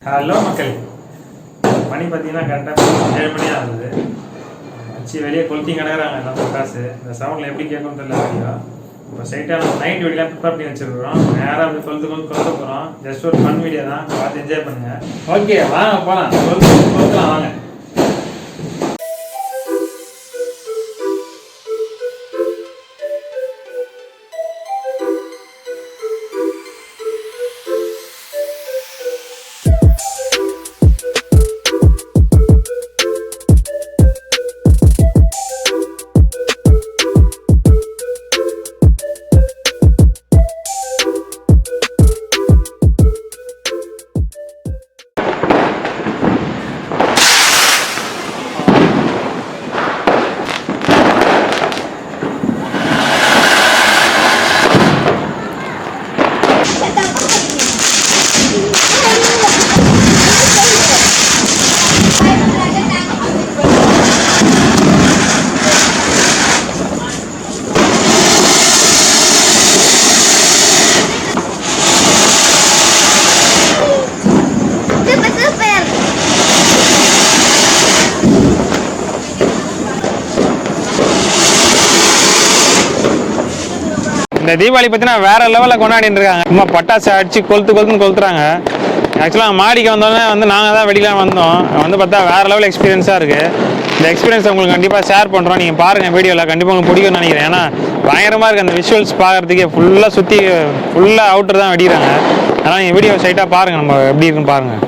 Hello மக்கள், மணி பார்த்தீங்கன்னா கரெக்டாக 7 மணி ஆகுது. வச்சு வெளியே கொளுத்தி கிடக்குறாங்க எல்லாம் பட்டாசு. இந்த சவுண்டில் எப்படி கேட்கணும் தெரியல வீடியோ. இப்போ ஸ்ட்ரைட்டாக நம்ம நைட் வீடியோலாம் ப்ரிப்பேர் பண்ணி வச்சுருக்கிறோம். நேராக அப்படி கொளுத்த போகிறோம். ஜஸ்ட் ஒரு ஃபன் வீடியோ தான், பார்த்து என்ஜாய் பண்ணுங்கள். ஓகே வாங்க போகலாம், கொளுத்தலாம் வாங்க. இந்த தீபாவளி பார்த்தீங்கன்னா வேற லெவலில் கொண்டாடிட்டு இருக்காங்க. சும்மா பட்டாசு அடிச்சு கொளுத்துறாங்க. ஆக்சுவலாக மாடிக்கு வந்தோடனே நாங்கள் தான் வெளியில் வந்தோம். பார்த்தா வேற லெவல் எக்ஸ்பீரியன்ஸாக இருக்குது. இந்த எக்ஸ்பீரியன்ஸ் உங்களுக்கு கண்டிப்பாக ஷேர் பண்ணுறோம். நீங்கள் பாருங்கள் வீடியோவில், கண்டிப்பாக உங்களுக்கு பிடிக்கும்னு நினைக்கிறேன். ஏன்னா பயங்கரமாக இருக்குது அந்த விஷுவல்ஸ் பார்க்குறதுக்கே. ஃபுல்லாக சுற்றி ஃபுல்லாக அவுட்டர் தான் வெடிக்கிறாங்க. அதனால் நீங்கள் வீடியோ ஸ்ட்ரைட்டாக பாருங்கள், நம்ம எப்படி இருக்குன்னு பாருங்கள்.